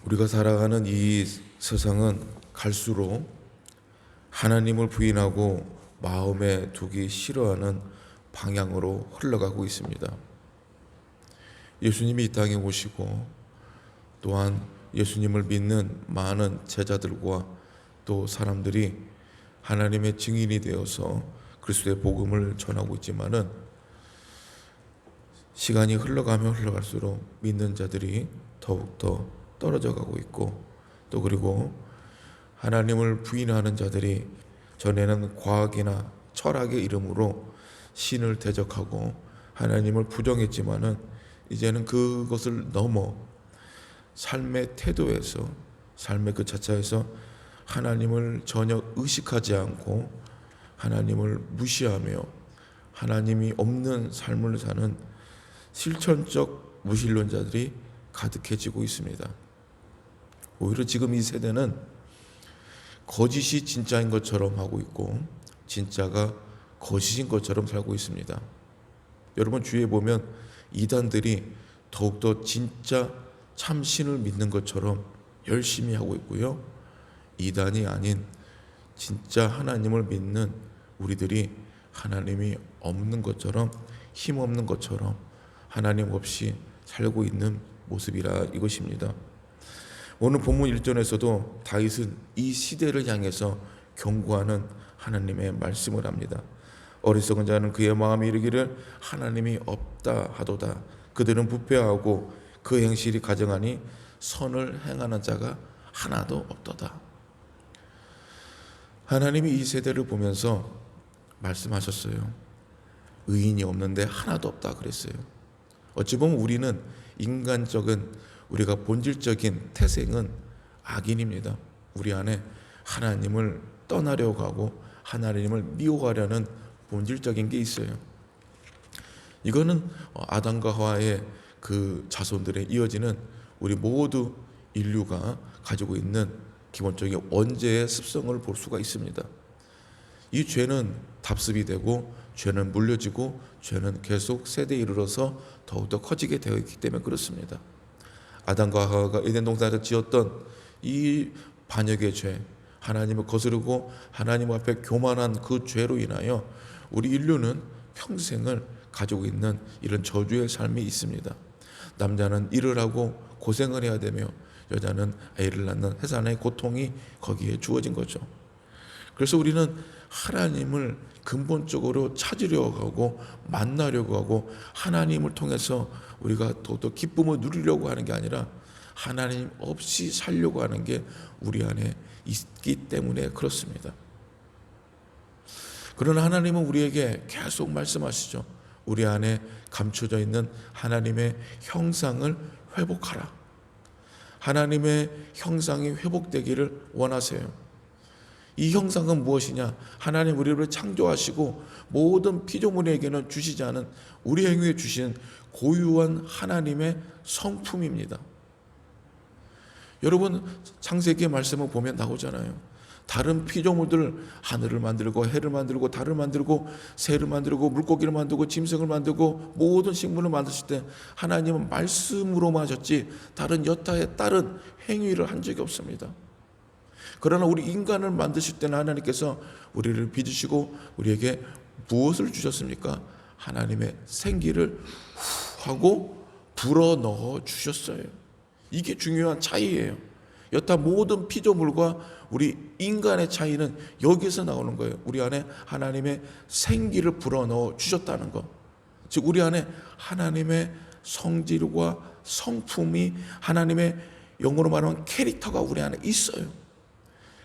우리가 살아가는 이 세상은 갈수록 하나님을 부인하고 마음에 두기 싫어하는 방향으로 흘러가고 있습니다. 예수님이 이 땅에 오시고 또한 예수님을 믿는 많은 제자들과 또 사람들이 하나님의 증인이 되어서 그리스도의 복음을 전하고 있지만은 시간이 흘러가면 흘러갈수록 믿는 자들이 더욱더 떨어져 가고 있고, 또 그리고 하나님을 부인하는 자들이 전에는 과학이나 철학의 이름으로 신을 대적하고 하나님을 부정했지만은 이제는 그것을 넘어 삶의 태도에서, 삶의 그 자체에서 하나님을 전혀 의식하지 않고 하나님을 무시하며 하나님이 없는 삶을 사는 실천적 무신론자들이 가득해지고 있습니다. 오히려 지금 이 세대는 거짓이 진짜인 것처럼 하고 있고 진짜가 거짓인 것처럼 살고 있습니다. 여러분 주위에 보면 이단들이 더욱더 진짜 참신을 믿는 것처럼 열심히 하고 있고요, 이단이 아닌 진짜 하나님을 믿는 우리들이 하나님이 없는 것처럼, 힘없는 것처럼 하나님 없이 살고 있는 모습이라 이것입니다. 오늘 본문 1절에서도 다윗은 이 시대를 향해서 경고하는 하나님의 말씀을 합니다. 어리석은 자는 그의 마음에 이르기를 하나님이 없다 하도다. 그들은 부패하고 그 행실이 가증하니 선을 행하는 자가 하나도 없도다. 하나님이 이 세대를 보면서 말씀하셨어요. 의인이 없는데 하나도 없다 그랬어요. 어찌 보면 우리는 인간적인, 우리가 본질적인 태생은 악인입니다. 우리 안에 하나님을 떠나려고 하고 하나님을 미워하려는 본질적인 게 있어요. 이거는 아담과 하와의 그 자손들에 이어지는 우리 모두 인류가 가지고 있는 기본적인 원죄의 습성을 볼 수가 있습니다. 이 죄는 답습이 되고 죄는 물려지고 죄는 계속 세대에 이르러서 더욱더 커지게 되어 있기 때문에 그렇습니다. 아담과 하와가 에덴 동산에서 지었던 이 반역의 죄, 하나님을 거스르고 하나님 앞에 교만한 그 죄로 인하여 우리 인류는 평생을 가지고 있는 이런 저주의 삶이 있습니다. 남자는 일을 하고 고생을 해야 되며 여자는 아이를 낳는 해산의 고통이 거기에 주어진 거죠. 그래서 우리는 하나님을 근본적으로 찾으려고 하고 만나려고 하고 하나님을 통해서 우리가 더욱더 기쁨을 누리려고 하는 게 아니라 하나님 없이 살려고 하는 게 우리 안에 있기 때문에 그렇습니다. 그러나 하나님은 우리에게 계속 말씀하시죠. 우리 안에 감춰져 있는 하나님의 형상을 회복하라. 하나님의 형상이 회복되기를 원하세요. 이 형상은 무엇이냐? 하나님 우리를 창조하시고 모든 피조물에게는 주시지 않은 우리 행위에 주신 고유한 하나님의 성품입니다. 여러분 창세기의 말씀을 보면 나오잖아요. 다른 피조물들, 하늘을 만들고 해를 만들고 달을 만들고 새를 만들고 물고기를 만들고 짐승을 만들고 모든 식물을 만드실 때 하나님은 말씀으로만 하셨지 다른 여타의 다른 행위를 한 적이 없습니다. 그러나 우리 인간을 만드실 때는 하나님께서 우리를 빚으시고 우리에게 무엇을 주셨습니까? 하나님의 생기를 후 하고 불어넣어 주셨어요. 이게 중요한 차이예요. 여타 모든 피조물과 우리 인간의 차이는 여기서 나오는 거예요. 우리 안에 하나님의 생기를 불어넣어 주셨다는 것. 즉 우리 안에 하나님의 성질과 성품이, 하나님의 영어로 말하면 캐릭터가 우리 안에 있어요.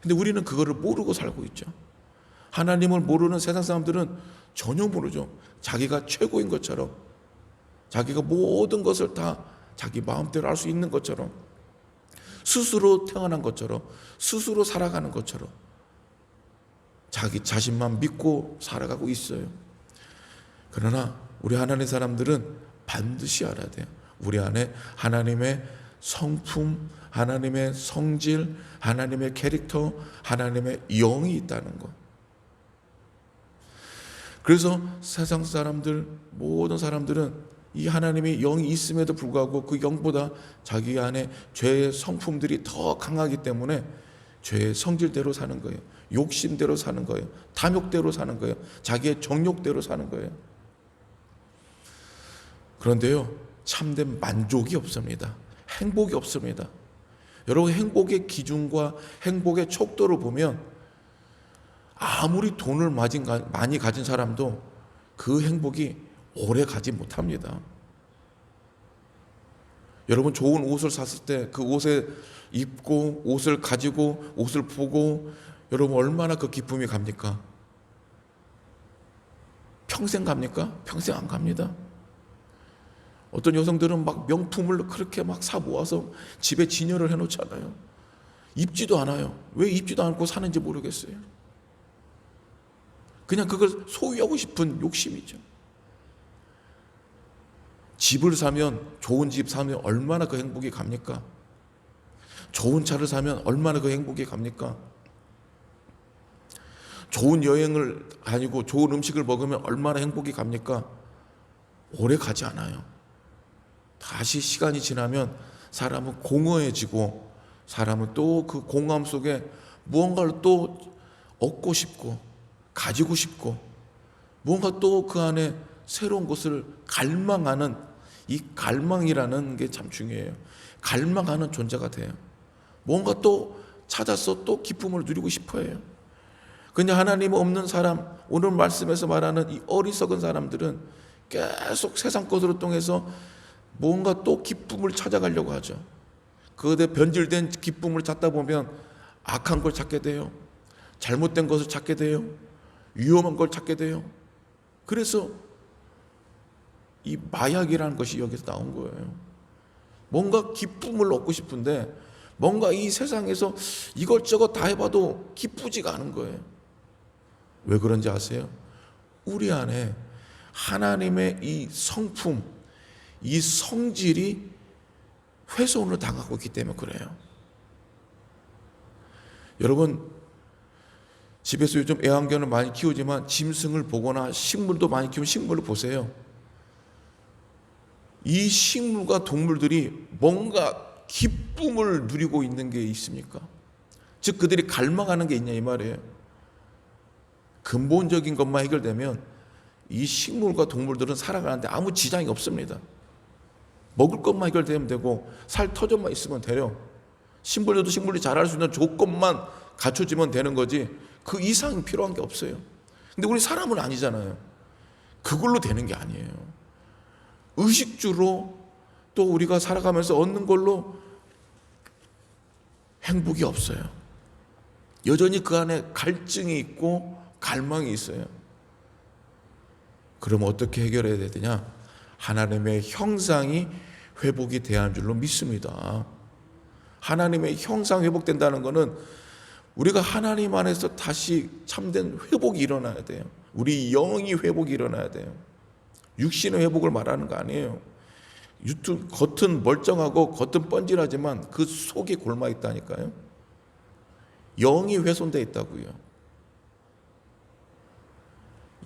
근데 우리는 그거를 모르고 살고 있죠. 하나님을 모르는 세상 사람들은 전혀 모르죠. 자기가 최고인 것처럼, 자기가 모든 것을 다 자기 마음대로 할 수 있는 것처럼, 스스로 태어난 것처럼, 스스로 살아가는 것처럼 자기 자신만 믿고 살아가고 있어요. 그러나 우리 하나님 사람들은 반드시 알아야 돼요. 우리 안에 하나님의 성품, 하나님의 성질, 하나님의 캐릭터, 하나님의 영이 있다는 것. 그래서 세상 사람들, 모든 사람들은 이 하나님의 영이 있음에도 불구하고 그 영보다 자기 안에 죄의 성품들이 더 강하기 때문에 죄의 성질대로 사는 거예요. 욕심대로 사는 거예요. 탐욕대로 사는 거예요. 자기의 정욕대로 사는 거예요. 그런데요, 참된 만족이 없습니다. 행복이 없습니다. 여러분, 행복의 기준과 행복의 척도를 보면 아무리 돈을 많이 가진 사람도 그 행복이 오래 가지 못합니다. 여러분, 좋은 옷을 샀을 때 그 옷에 입고 옷을 가지고 옷을 보고 여러분 얼마나 그 기쁨이 갑니까? 평생 갑니까? 평생 안 갑니다. 어떤 여성들은 막 명품을 그렇게 막 사 모아서 집에 진열을 해놓잖아요. 입지도 않아요. 왜 입지도 않고 사는지 모르겠어요. 그냥 그걸 소유하고 싶은 욕심이죠. 집을 사면, 좋은 집 사면 얼마나 그 행복이 갑니까? 좋은 차를 사면 얼마나 그 행복이 갑니까? 좋은 여행을 다니고 좋은 음식을 먹으면 얼마나 행복이 갑니까? 오래 가지 않아요. 다시 시간이 지나면 사람은 공허해지고, 사람은 또 그 공허함 속에 무언가를 또 얻고 싶고 가지고 싶고, 무언가 또 그 안에 새로운 것을 갈망하는, 이 갈망이라는 게 참 중요해요. 갈망하는 존재가 돼요. 뭔가 또 찾아서 또 기쁨을 누리고 싶어 해요. 근데 하나님 없는 사람, 오늘 말씀에서 말하는 이 어리석은 사람들은 계속 세상 것으로 통해서 뭔가 또 기쁨을 찾아가려고 하죠. 그것에 변질된 기쁨을 찾다 보면 악한 걸 찾게 돼요. 잘못된 것을 찾게 돼요. 위험한 걸 찾게 돼요. 그래서 이 마약이라는 것이 여기서 나온 거예요. 뭔가 기쁨을 얻고 싶은데 뭔가 이 세상에서 이것저것 다 해봐도 기쁘지가 않은 거예요. 왜 그런지 아세요? 우리 안에 하나님의 이 성품, 이 성질이 훼손을 당하고 있기 때문에 그래요. 여러분, 집에서 요즘 애완견을 많이 키우지만 짐승을 보거나 식물도 많이 키우면 식물을 보세요. 이 식물과 동물들이 뭔가 기쁨을 누리고 있는 게 있습니까? 즉 그들이 갈망하는 게 있냐 이 말이에요. 근본적인 것만 해결되면 이 식물과 동물들은 살아가는데 아무 지장이 없습니다. 먹을 것만 해결되면 되고 살 터전만 있으면 돼요. 식물들도 식물이 자랄 수 있는 조건만 갖춰지면 되는 거지 그 이상 필요한 게 없어요. 근데 우리 사람은 아니잖아요. 그걸로 되는 게 아니에요. 의식주로 또 우리가 살아가면서 얻는 걸로 행복이 없어요. 여전히 그 안에 갈증이 있고 갈망이 있어요. 그럼 어떻게 해결해야 되냐? 하나님의 형상이 회복이 돼야 하는 줄로 믿습니다. 하나님의 형상 회복된다는 것은 우리가 하나님 안에서 다시 참된 회복이 일어나야 돼요. 우리 영이 회복이 일어나야 돼요. 육신의 회복을 말하는 거 아니에요. 겉은 멀쩡하고 겉은 뻔질하지만 그 속이 골마 있다니까요. 영이 훼손되어 있다고요.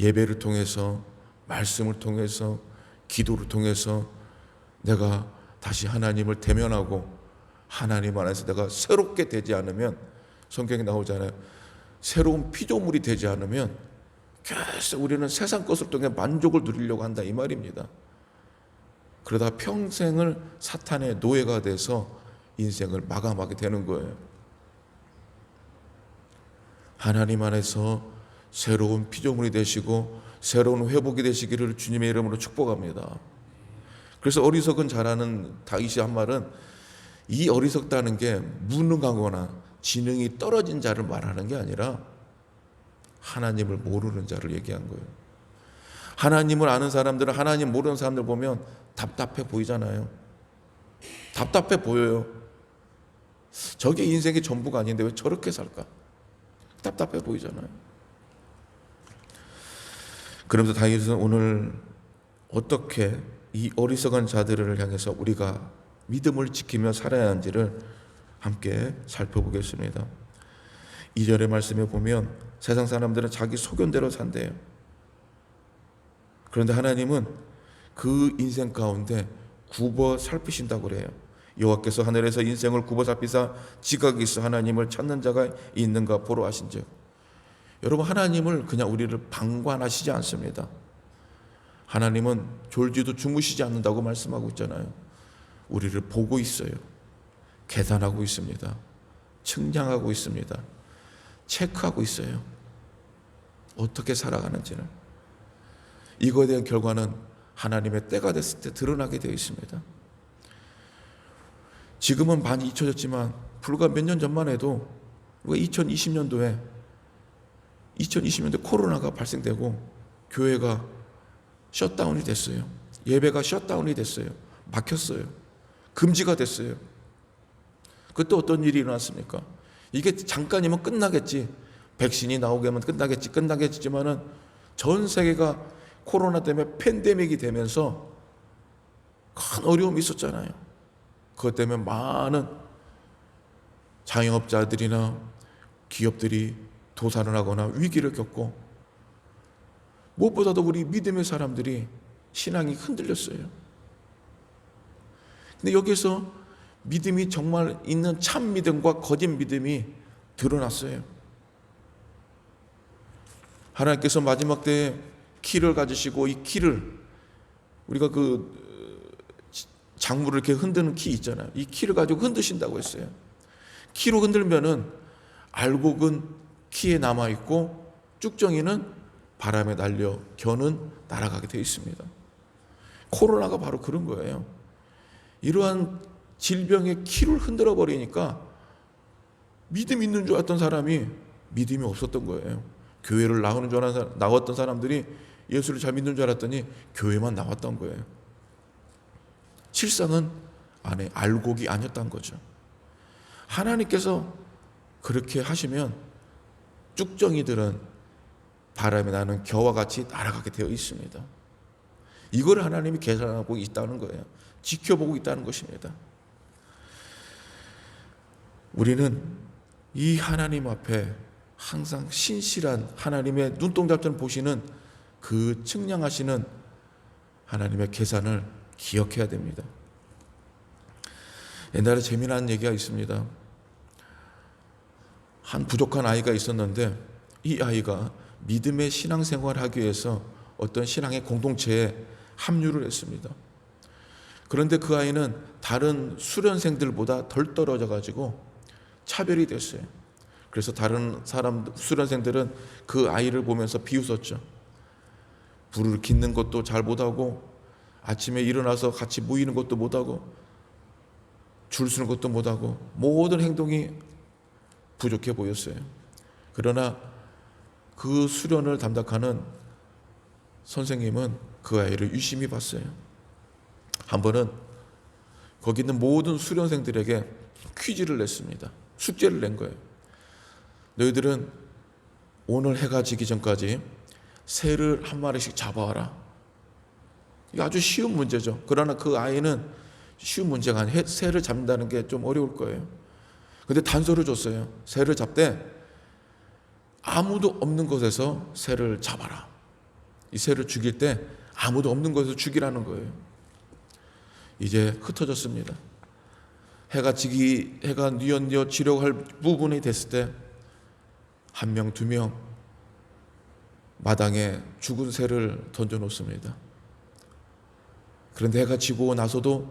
예배를 통해서, 말씀을 통해서, 기도를 통해서 내가 다시 하나님을 대면하고 하나님 안에서 내가 새롭게 되지 않으면, 성경에 나오잖아요. 새로운 피조물이 되지 않으면 계속 우리는 세상 것을 통해 만족을 누리려고 한다 이 말입니다. 그러다 평생을 사탄의 노예가 돼서 인생을 마감하게 되는 거예요. 하나님 안에서 새로운 피조물이 되시고 새로운 회복이 되시기를 주님의 이름으로 축복합니다. 그래서 어리석은 자라는 다윗이 한 말은, 이 어리석다는 게 무능하거나 지능이 떨어진 자를 말하는 게 아니라 하나님을 모르는 자를 얘기한 거예요. 하나님을 아는 사람들은 하나님 모르는 사람들 보면 답답해 보이잖아요. 답답해 보여요. 저게 인생의 전부가 아닌데 왜 저렇게 살까? 답답해 보이잖아요. 그러면서 다윗은 오늘 어떻게 이 어리석은 자들을 향해서 우리가 믿음을 지키며 살아야 하는지를 함께 살펴보겠습니다. 2절의 말씀에 보면 세상 사람들은 자기 소견대로 산대요. 그런데 하나님은 그 인생 가운데 굽어 살피신다고 그래요. 여호와께서 하늘에서 인생을 굽어 살피사 지각이 있어 하나님을 찾는 자가 있는가 보러 하신즉. 여러분, 하나님을 그냥 우리를 방관하시지 않습니다. 하나님은 졸지도 주무시지 않는다고 말씀하고 있잖아요. 우리를 보고 있어요. 계산하고 있습니다. 측량하고 있습니다. 체크하고 있어요. 어떻게 살아가는지를. 이거에 대한 결과는 하나님의 때가 됐을 때 드러나게 되어 있습니다. 지금은 많이 잊혀졌지만 불과 몇 년 전만 해도 2020년도에 코로나가 발생되고 교회가 셧다운이 됐어요. 예배가 셧다운이 됐어요. 막혔어요. 금지가 됐어요. 그때 어떤 일이 일어났습니까? 이게 잠깐이면 끝나겠지. 백신이 나오게 하면 끝나겠지만은 전 세계가 코로나 때문에 팬데믹이 되면서 큰 어려움이 있었잖아요. 그것 때문에 많은 자영업자들이나 기업들이 도산을 하거나 위기를 겪고, 무엇보다도 우리 믿음의 사람들이 신앙이 흔들렸어요. 근데 여기서 믿음이 정말 있는 참 믿음과 거짓 믿음이 드러났어요. 하나님께서 마지막 때에 키를 가지시고, 이 키를, 우리가 그 작물을 이렇게 흔드는 키 있잖아요. 이 키를 가지고 흔드신다고 했어요. 키로 흔들면은 알곡은 키에 남아있고 쭉정이는 바람에 날려 겨는 날아가게 되어 있습니다. 코로나가 바로 그런 거예요. 이러한 질병의 키를 흔들어 버리니까 믿음 있는 줄 알았던 사람이 믿음이 없었던 거예요. 교회를 나왔던 사람들이 예수를 잘 믿는 줄 알았더니 교회만 나왔던 거예요. 실상은 안에 알곡이 아니었던 거죠. 하나님께서 그렇게 하시면 쭉정이들은 바람에 나는 겨와 같이 날아가게 되어 있습니다. 이걸 하나님이 계산하고 있다는 거예요. 지켜보고 있다는 것입니다. 우리는 이 하나님 앞에 항상 신실한 하나님의 눈동자처럼 보시는 그 측량하시는 하나님의 계산을 기억해야 됩니다. 옛날에 재미난 얘기가 있습니다. 한 부족한 아이가 있었는데 이 아이가 믿음의 신앙생활을 하기 위해서 어떤 신앙의 공동체에 합류를 했습니다. 그런데 그 아이는 다른 수련생들보다 덜 떨어져 가지고 차별이 됐어요. 그래서 다른 수련생들은 그 아이를 보면서 비웃었죠. 불을 깃는 것도 잘 못하고, 아침에 일어나서 같이 모이는 것도 못하고, 줄 서는 것도 못하고, 모든 행동이 부족해 보였어요. 그러나 그 수련을 담당하는 선생님은 그 아이를 유심히 봤어요. 한 번은 거기 있는 모든 수련생들에게 퀴즈를 냈습니다. 숙제를 낸 거예요. 너희들은 오늘 해가 지기 전까지 새를 한 마리씩 잡아와라. 이게 아주 쉬운 문제죠. 그러나 그 아이는 쉬운 문제가 아니에요. 새를 잡는다는 게 좀 어려울 거예요. 근데 단서를 줬어요. 새를 잡되 아무도 없는 곳에서 새를 잡아라. 이 새를 죽일 때 아무도 없는 곳에서 죽이라는 거예요. 이제 흩어졌습니다. 해가 뉘엿뉘엿 지려고 할 부분이 됐을 때 한 명, 두 명 마당에 죽은 새를 던져 놓습니다. 그런데 해가 지고 나서도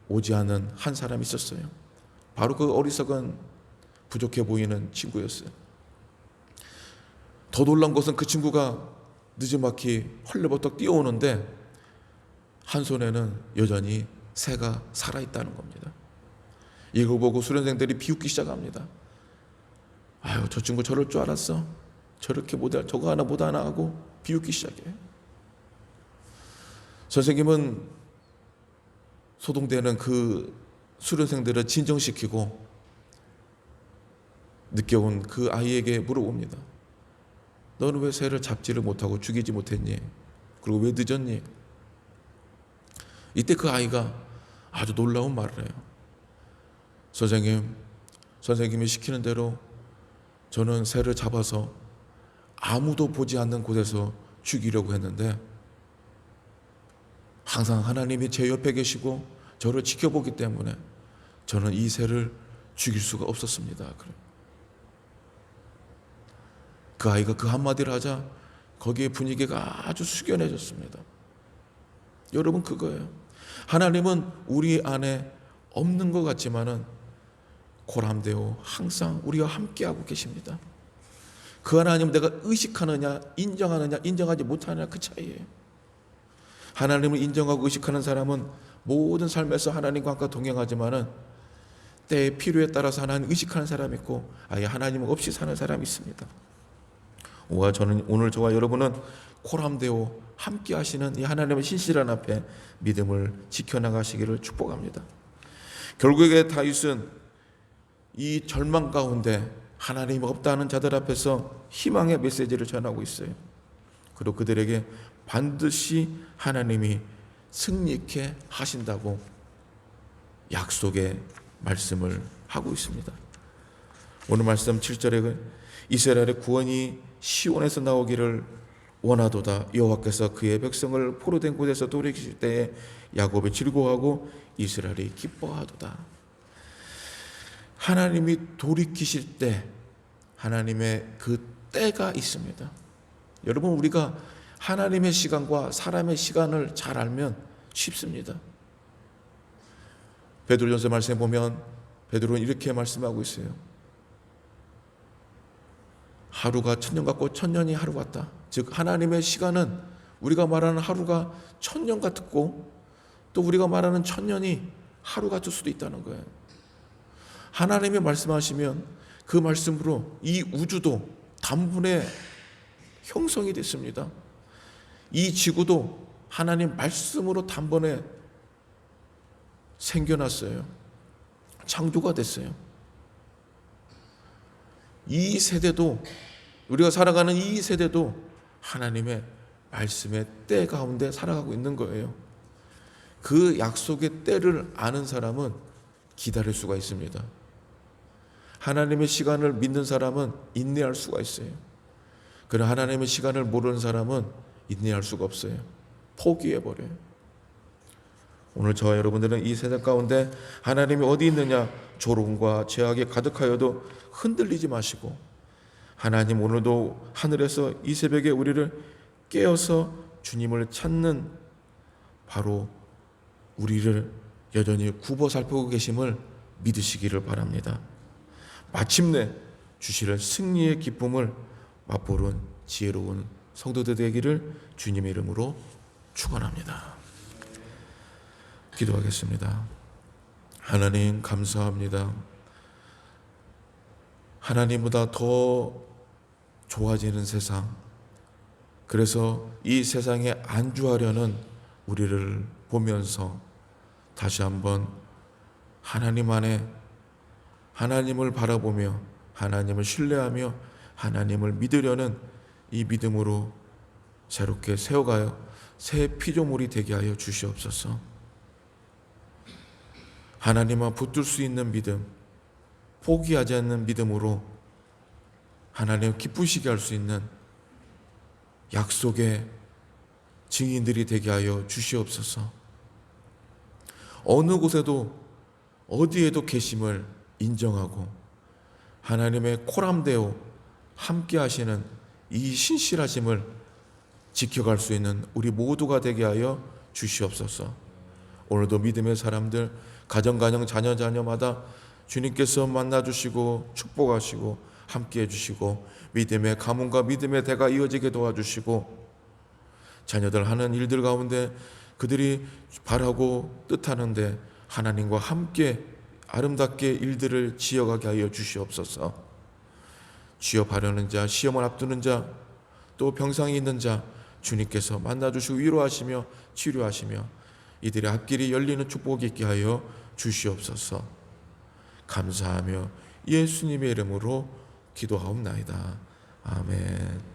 오지 않은 한 사람이 있었어요. 바로 그 어리석은 부족해 보이는 친구였어요. 더 놀란 것은 그 친구가 늦지막히 헐레벌떡 뛰어오는데 한 손에는 여전히 새가 살아있다는 겁니다. 이걸 보고 수련생들이 비웃기 시작합니다. 아유, 저 친구 저럴 줄 알았어. 저렇게 저거 하나 못 하나 하고 비웃기 시작해요. 선생님은 소동되는 그 수련생들을 진정시키고 늦게 온 그 아이에게 물어봅니다. 너는 왜 새를 잡지를 못하고 죽이지 못했니? 그리고 왜 늦었니? 이때 그 아이가 아주 놀라운 말을 해요. 선생님이 시키는 대로 저는 새를 잡아서 아무도 보지 않는 곳에서 죽이려고 했는데 항상 하나님이 제 옆에 계시고 저를 지켜보기 때문에 저는 이 새를 죽일 수가 없었습니다. 그 아이가 그 한마디를 하자 거기에 분위기가 아주 숙연해졌습니다. 여러분, 그거예요. 하나님은 우리 안에 없는 것 같지만은 고람되어 항상 우리와 함께하고 계십니다. 그 하나님은 내가 의식하느냐 인정하느냐 인정하지 못하느냐 그 차이예요. 하나님을 인정하고 의식하는 사람은 모든 삶에서 하나님과 함께 동행하지만은 때의 필요에 따라서 하나님 의식하는 사람이 있고 아예 하나님 없이 사는 사람이 있습니다. 저는 오늘 저와 여러분은 고람되어 함께 하시는 이 하나님의 신실한 앞에 믿음을 지켜나가시기를 축복합니다. 결국에 다윗은 이 절망 가운데 하나님 없다는 자들 앞에서 희망의 메시지를 전하고 있어요. 그리고 그들에게 반드시 하나님이 승리케 하신다고 약속의 말씀을 하고 있습니다. 오늘 말씀 7절에 이스라엘의 구원이 시온에서 나오기를 원하도다. 여호와께서 그의 백성을 포로된 곳에서 돌이키실 때에 야곱이 즐거워하고 이스라엘이 기뻐하도다. 하나님이 돌이키실 때 하나님의 그 때가 있습니다. 여러분, 우리가 하나님의 시간과 사람의 시간을 잘 알면 쉽습니다. 베드로전서 말씀에 보면 베드로는 이렇게 말씀하고 있어요. 하루가 천년 같고 천년이 하루 같다. 즉 하나님의 시간은 우리가 말하는 하루가 천년 같고 또 우리가 말하는 천년이 하루 같을 수도 있다는 거예요. 하나님이 말씀하시면 그 말씀으로 이 우주도 단번에 형성이 됐습니다. 이 지구도 하나님 말씀으로 단번에 생겨났어요. 창조가 됐어요. 이 세대도, 우리가 살아가는 이 세대도 하나님의 말씀의 때 가운데 살아가고 있는 거예요. 그 약속의 때를 아는 사람은 기다릴 수가 있습니다. 하나님의 시간을 믿는 사람은 인내할 수가 있어요. 그러나 하나님의 시간을 모르는 사람은 인내할 수가 없어요. 포기해버려요. 오늘 저와 여러분들은 이 세상 가운데 하나님이 어디 있느냐 조롱과 죄악이 가득하여도 흔들리지 마시고 하나님 오늘도 하늘에서 이 새벽에 우리를 깨어서 주님을 찾는 바로 우리를 여전히 굽어 살피고 계심을 믿으시기를 바랍니다. 마침내 주시는 승리의 기쁨을 맛보는 지혜로운 성도들 되기를 주님의 이름으로 축원합니다. 기도하겠습니다. 하나님 감사합니다. 하나님보다 더 좋아지는 세상, 그래서 이 세상에 안주하려는 우리를 보면서 다시 한번 하나님 안에 하나님을 바라보며 하나님을 신뢰하며 하나님을 믿으려는 이 믿음으로 새롭게 세워가요 새 피조물이 되게 하여 주시옵소서. 하나님만 붙들 수 있는 믿음, 포기하지 않는 믿음으로 하나님을 기쁘시게 할 수 있는 약속의 증인들이 되게 하여 주시옵소서. 어느 곳에도 어디에도 계심을 인정하고 하나님의 코람되어 함께 하시는 이 신실하심을 지켜갈 수 있는 우리 모두가 되게 하여 주시옵소서. 오늘도 믿음의 사람들 가정 자녀마다 주님께서 만나주시고 축복하시고 함께해 주시고 믿음의 가문과 믿음의 대가 이어지게 도와주시고 자녀들 하는 일들 가운데 그들이 바라고 뜻하는데 하나님과 함께 아름답게 일들을 지어가게 하여 주시옵소서. 취업하려는 자, 시험을 앞두는 자, 또 병상에 있는 자 주님께서 만나주시고 위로하시며 치료하시며 이들의 앞길이 열리는 축복이 있게 하여 주시옵소서. 감사하며 예수님의 이름으로 기도하옵나이다. 아멘.